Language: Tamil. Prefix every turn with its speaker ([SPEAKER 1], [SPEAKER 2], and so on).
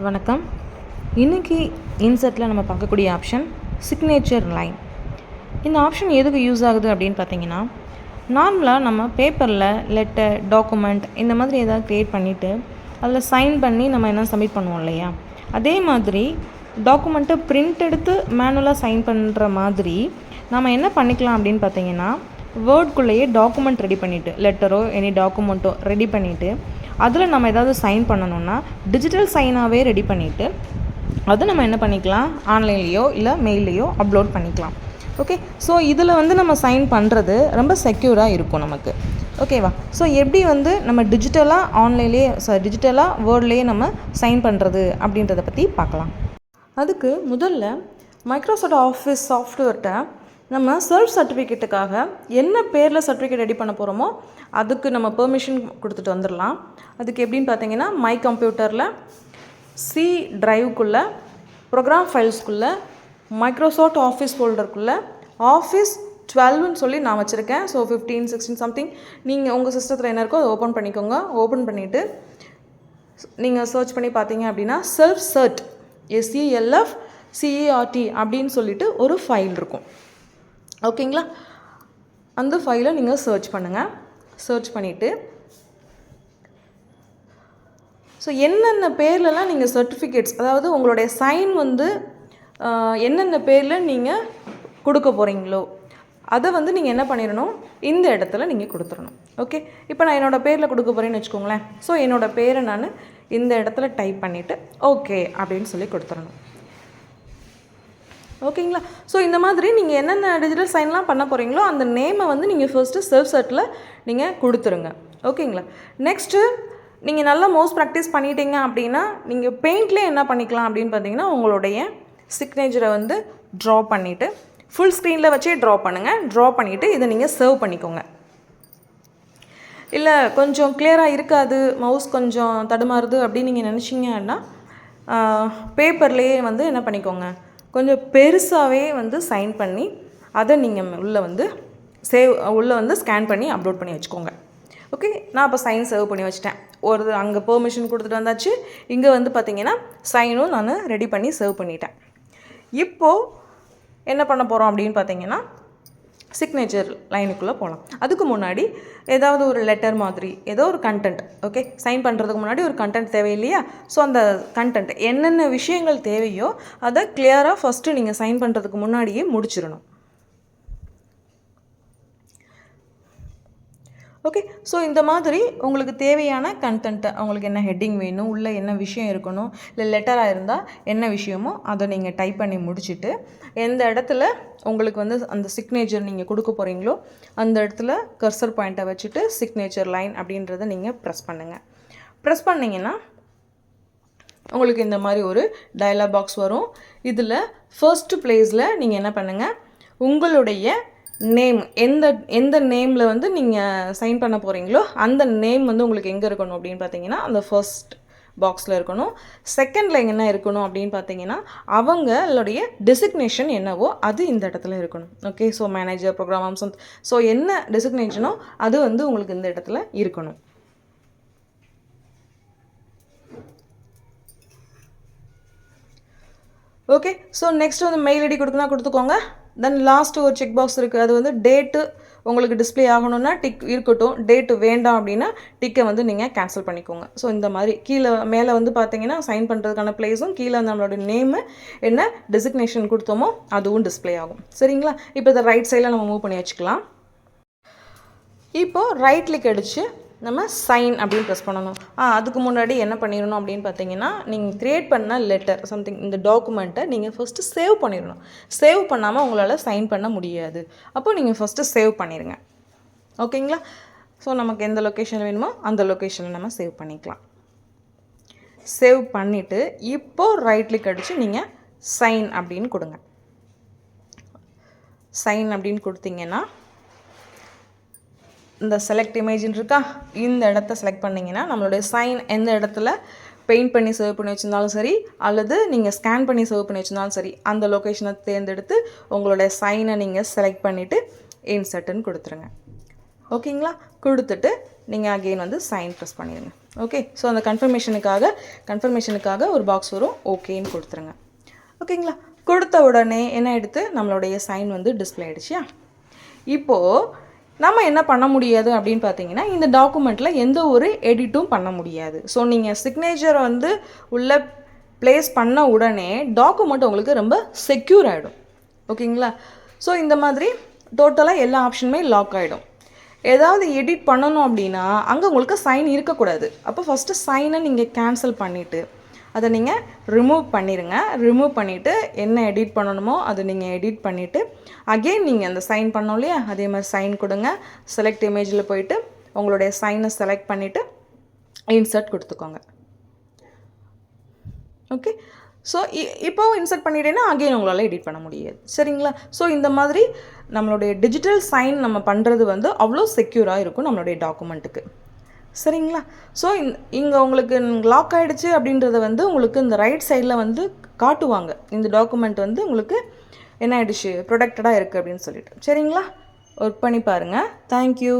[SPEAKER 1] வணக்கம். இன்றைக்கி இன்செட்டில் நம்ம பார்க்கக்கூடிய ஆப்ஷன் சிக்னேச்சர் லைன். இந்த ஆப்ஷன் எதுக்கு யூஸ் ஆகுது அப்படின்னு பார்த்தீங்கன்னா, நார்மலாக நம்ம பேப்பரில் லெட்டர், டாக்குமெண்ட் இந்த மாதிரி ஏதாவது க்ரியேட் பண்ணிவிட்டு அதில் சைன் பண்ணி நம்ம என்ன சப்மிட் பண்ணுவோம் இல்லையா, அதே மாதிரி டாக்குமெண்ட்டை பிரிண்ட் எடுத்து மேனுவலாக சைன் பண்ணுற மாதிரி நம்ம என்ன பண்ணிக்கலாம் அப்படின்னு பார்த்தீங்கன்னா, வேர்ட்குள்ளேயே டாக்குமெண்ட் ரெடி பண்ணிவிட்டு, லெட்டரோ எனி டாக்குமெண்ட்டோ ரெடி பண்ணிவிட்டு அதில் நம்ம ஏதாவது சைன் பண்ணணுன்னா டிஜிட்டல் சைனாகவே ரெடி பண்ணிவிட்டு அதை நம்ம என்ன பண்ணிக்கலாம், ஆன்லைன்லேயோ இல்லை மெயில்லையோ அப்லோட் பண்ணிக்கலாம். ஓகே, ஸோ இதில் நம்ம சைன் பண்ணுறது ரொம்ப செக்யூராக இருக்கும் நமக்கு. ஓகேவா? ஸோ எப்படி நம்ம டிஜிட்டலாக ஆன்லைன்லேயே டிஜிட்டலாக வேர்ட்லேயே நம்ம சைன் பண்ணுறது அப்படின்றத பற்றி பார்க்கலாம். அதுக்கு முதல்ல மைக்ரோசாஃப்ட் ஆஃபீஸ் சாஃப்ட்வேர்கிட்ட நம்ம செல்ஃப் சர்டிஃபிகேட்டுக்காக என்ன பேரில் சர்டிஃபிகேட் ரெடி பண்ண போகிறோமோ அதுக்கு நம்ம பெர்மிஷன் கொடுத்துட்டு வந்துடலாம். அதுக்கு எப்படின்னு பார்த்தீங்கன்னா, மை கம்ப்யூட்டரில் சி ட்ரைவுக்குள்ளே ப்ரோக்ராம் ஃபைல்ஸ்குள்ளே மைக்ரோசாஃப்ட் ஆஃபீஸ் ஃபோல்டருக்குள்ளே ஆஃபீஸ் 12ன்னு சொல்லி நான் வச்சுருக்கேன். ஸோ 15, 16 சம்திங் நீங்கள் உங்கள் சிஸ்டத்தில் என்ன இருக்கோ அதை ஓப்பன் பண்ணிக்கோங்க. ஓப்பன் பண்ணிவிட்டு நீங்கள் சர்ச் பண்ணி பார்த்தீங்க அப்படின்னா செல்ஃப் சர்ட் SELF அப்படின்னு சொல்லிட்டு ஒரு ஃபைல் இருக்கும். ஓகேங்களா? அந்த ஃபைலை நீங்கள் சர்ச் பண்ணுங்கள். சர்ச் பண்ணிவிட்டு ஸோ என்னென்ன பேர்லலாம் நீங்கள் சர்டிஃபிகேட்ஸ், அதாவது உங்களுடைய சைன் என்னென்ன பேரில் நீங்கள் கொடுக்க போகிறீங்களோ அதை நீங்கள் என்ன பண்ணிடணும், இந்த இடத்துல நீங்கள் கொடுத்துடணும். ஓகே, இப்போ நான் என்னோடய பேரில் கொடுக்க போகிறேன்னு வச்சுக்கோங்களேன். ஸோ என்னோடய பேரை நான் இந்த இடத்துல டைப் பண்ணிவிட்டு ஓகே அப்படின்னு சொல்லி கொடுத்துடணும். ஓகேங்களா? ஸோ இந்த மாதிரி நீங்கள் என்னென்ன டிஜிட்டல் சைன்லாம் பண்ண போகிறீங்களோ அந்த நேமை நீங்கள் ஃபர்ஸ்ட்டு செல்ஃப் சர்ட்டில் நீங்கள் கொடுத்துருங்க. ஓகேங்களா? நெக்ஸ்ட்டு நீங்கள் நல்லா மவுஸ் ப்ராக்டிஸ் பண்ணிட்டீங்க அப்படின்னா நீங்கள் பெயிண்ட்லேயே என்ன பண்ணிக்கலாம் அப்படின்னு பார்த்தீங்கன்னா, உங்களுடைய சிக்னேச்சரை ட்ரா பண்ணிவிட்டு ஃபுல் ஸ்க்ரீனில் வச்சே ட்ரா பண்ணுங்கள். ட்ரா பண்ணிவிட்டு இதை நீங்கள் சர்வ் பண்ணிக்கோங்க. இல்லை கொஞ்சம் கிளியராக இருக்காது, மவுஸ் கொஞ்சம் தடுமாறுது அப்படின்னு நீங்கள் நினச்சிங்கன்னா பேப்பர்லேயே என்ன பண்ணிக்கோங்க, கொஞ்சம் பெருசாகவே சைன் பண்ணி அதை நீங்கள் உள்ளே உள்ளே ஸ்கேன் பண்ணி அப்லோட் பண்ணி வச்சுக்கோங்க. ஓகே, நான் இப்போ சைன் சேவ் பண்ணி வச்சுட்டேன். ஒரு அங்கே பெர்மிஷன் கொடுத்துட்டு வந்தாச்சு. இங்கே பார்த்தீங்கன்னா சைனும் நான் ரெடி பண்ணி சேவ் பண்ணிட்டேன். இப்போது என்ன பண்ண போகிறோம் அப்படின்னு பார்த்தீங்கன்னா, சிக்னேச்சர் லைனுக்குள்ளே போகலாம். அதுக்கு முன்னாடி ஏதாவது ஒரு லெட்டர் மாதிரி ஏதோ ஒரு கண்டென்ட், ஓகே, சைன் பண்ணுறதுக்கு முன்னாடி ஒரு கண்டென்ட் தேவை இல்லையா? ஸோ அந்த கண்டென்ட் என்னென்ன விஷயங்கள் தேவையோ அதை கிளியராக ஃபஸ்ட்டு நீங்கள் சைன் பண்ணுறதுக்கு முன்னாடியே முடிச்சிடணும். ஓகே, ஸோ இந்த மாதிரி உங்களுக்கு தேவையான கண்டென்ட்டை, உங்களுக்கு என்ன ஹெட்டிங் வேணும், உள்ளே என்ன விஷயம் இருக்கணும், இல்லை லெட்டராக இருந்தால் என்ன விஷயமோ அதை நீங்கள் டைப் பண்ணி முடிச்சுட்டு எந்த இடத்துல உங்களுக்கு அந்த சிக்னேச்சர் நீங்கள் கொடுக்க போகிறீங்களோ அந்த இடத்துல கர்சர் பாயிண்ட்டை வச்சுட்டு சிக்னேச்சர் லைன் அப்படின்றத நீங்கள் ப்ரெஸ் பண்ணுங்கள். ப்ரெஸ் பண்ணிங்கன்னா உங்களுக்கு இந்த மாதிரி ஒரு டயலாக் பாக்ஸ் வரும். இதில் ஃபர்ஸ்ட் ப்ளேஸில் நீங்கள் என்ன பண்ணுங்கள், உங்களுடைய நேம் எந்த நேமில் நீங்கள் சைன் பண்ண போகிறீங்களோ அந்த நேம் உங்களுக்கு எங்கே இருக்கணும் அப்படின்னு பார்த்தீங்கன்னா அந்த ஃபர்ஸ்ட் பாக்ஸில் இருக்கணும். செகண்டில் என்ன இருக்கணும் அப்படின்னு பார்த்தீங்கன்னா அவங்களுடைய டெசிக்னேஷன் என்னவோ அது இந்த இடத்துல இருக்கணும். ஓகே, ஸோ மேனேஜர், ப்ரோக்ராம் அம்சம், ஸோ என்ன டெசிக்னேஷனோ அது உங்களுக்கு இந்த இடத்துல இருக்கணும். Okay, so next mail ID கொடுத்துக்கோங்க. தென் லாஸ்ட்டு ஒரு செக் பாக்ஸ் இருக்குது. அது டேட்டு உங்களுக்கு டிஸ்பிளே ஆகணும்னா டிக் இருக்கட்டும், டேட்டு வேண்டாம் அப்படின்னா டிக்கை நீங்கள் கேன்சல் பண்ணிக்கோங்க. ஸோ இந்த மாதிரி கீழே மேலே பார்த்தீங்கன்னா சைன் பண்ணுறதுக்கான ப்ளேஸும் கீழே நம்மளோட நேமு என்ன டெசிக்னேஷன் கொடுத்தோமோ அதுவும் டிஸ்பிளே ஆகும். சரிங்களா? இப்போ இதை ரைட் சைடில் நம்ம மூவ் பண்ணி வச்சுக்கலாம். இப்போது ரைட் கிளிக் அடித்து நம்ம சைன் அப்படின்னு ப்ரெஸ் பண்ணணும். அதுக்கு முன்னாடி என்ன பண்ணிடணும் அப்படின்னு பார்த்தீங்கன்னா, நீங்கள் க்ரியேட் பண்ண லெட்டர் சம்திங் இந்த டாக்குமெண்ட்டை நீங்கள் ஃபஸ்ட்டு சேவ் பண்ணிடணும். சேவ் பண்ணாமல் உங்களால் சைன் பண்ண முடியாது. அப்போது நீங்கள் ஃபஸ்ட்டு சேவ் பண்ணிடுங்க. ஓகேங்களா? ஸோ நமக்கு எந்த லொக்கேஷனில் வேணுமோ அந்த லொக்கேஷனில் நம்ம சேவ் பண்ணிக்கலாம். சேவ் பண்ணிவிட்டு இப்போது ரைட் கிளிக் அடித்து நீங்கள் சைன் அப்படின்னு கொடுங்க. சைன் அப்படின்னு கொடுத்தீங்கன்னா இந்த செலக்ட் இமேஜின் இருக்கா, இந்த இடத்த செலக்ட் பண்ணிங்கன்னா நம்மளுடைய சைன் எந்த இடத்துல பெயிண்ட் பண்ணி சேவ் பண்ணி வச்சுருந்தாலும் சரி, அல்லது நீங்கள் ஸ்கேன் பண்ணி சேவ் பண்ணி வச்சுருந்தாலும் சரி, அந்த லொக்கேஷனை தேர்ந்தெடுத்து உங்களுடைய சைனை நீங்கள் செலக்ட் பண்ணிவிட்டு இன்சர்ட்டுன்னு கொடுத்துருங்க. ஓகேங்களா? கொடுத்துட்டு நீங்கள் அகெயின் வந்து சைன் ப்ரெஸ் பண்ணிடுங்க. ஓகே, ஸோ அந்த கன்ஃபர்மேஷனுக்காக ஒரு பாக்ஸ் வரும், ஓகேன்னு கொடுத்துருங்க. ஓகேங்களா? கொடுத்த உடனே என்ன எடுத்து நம்மளுடைய சைன் வந்து டிஸ்பிளே ஆகிடுச்சியா? இப்போது நம்ம என்ன பண்ண முடியாது அப்படின்னு பார்த்தீங்கன்னா, இந்த டாக்குமெண்ட்டில் எந்த ஒரு எடிட்டும் பண்ண முடியாது. ஸோ நீங்கள் சிக்னேச்சரை வந்து உள்ளே ப்ளேஸ் பண்ண உடனே டாக்குமெண்ட் உங்களுக்கு ரொம்ப செக்யூர் ஆகிடும். ஓகேங்களா? ஸோ இந்த மாதிரி டோட்டலாக எல்லா ஆப்ஷனுமே லாக் ஆகிடும். ஏதாவது எடிட் பண்ணணும் அப்படின்னா அங்கே உங்களுக்கு சைன் இருக்கக்கூடாது. அப்போ ஃபஸ்ட்டு சைனை நீங்கள் கேன்சல் பண்ணிவிட்டு அதை நீங்கள் ரிமூவ் பண்ணிடுங்க. ரிமூவ் பண்ணிவிட்டு என்ன எடிட் பண்ணணுமோ அதை நீங்கள் எடிட் பண்ணிவிட்டு அகெயின் நீங்கள் அந்த சைன் பண்ணோம் இல்லையா, அதே மாதிரி சைன் கொடுங்க. செலக்ட் இமேஜில் போயிட்டு உங்களுடைய சைனை செலக்ட் பண்ணிவிட்டு இன்சர்ட் கொடுத்துக்கோங்க. ஓகே, ஸோ இப்போது இன்சர்ட் பண்ணிட்டேன்னா அகெயின் உங்களால் எடிட் பண்ண முடியாது. சரிங்களா? ஸோ இந்த மாதிரி நம்மளுடைய டிஜிட்டல் சைன் நம்ம பண்ணுறது வந்து அவ்வளோ செக்யூராக இருக்கும் நம்மளுடைய டாக்குமெண்ட்டுக்கு. சரிங்களா? ஸோ இங்கே உங்களுக்கு லாக் ஆகிடுச்சு அப்படின்றத வந்து உங்களுக்கு இந்த ரைட் சைடில் வந்து காட்டுவாங்க. இந்த டாக்குமெண்ட் வந்து உங்களுக்கு என்ன ஆகிடுச்சு, ப்ரொடெக்டடாக இருக்குது அப்படின்னு சொல்லிட்டு. சரிங்களா? ஒர்க் பண்ணி பாருங்கள். தேங்க்யூ.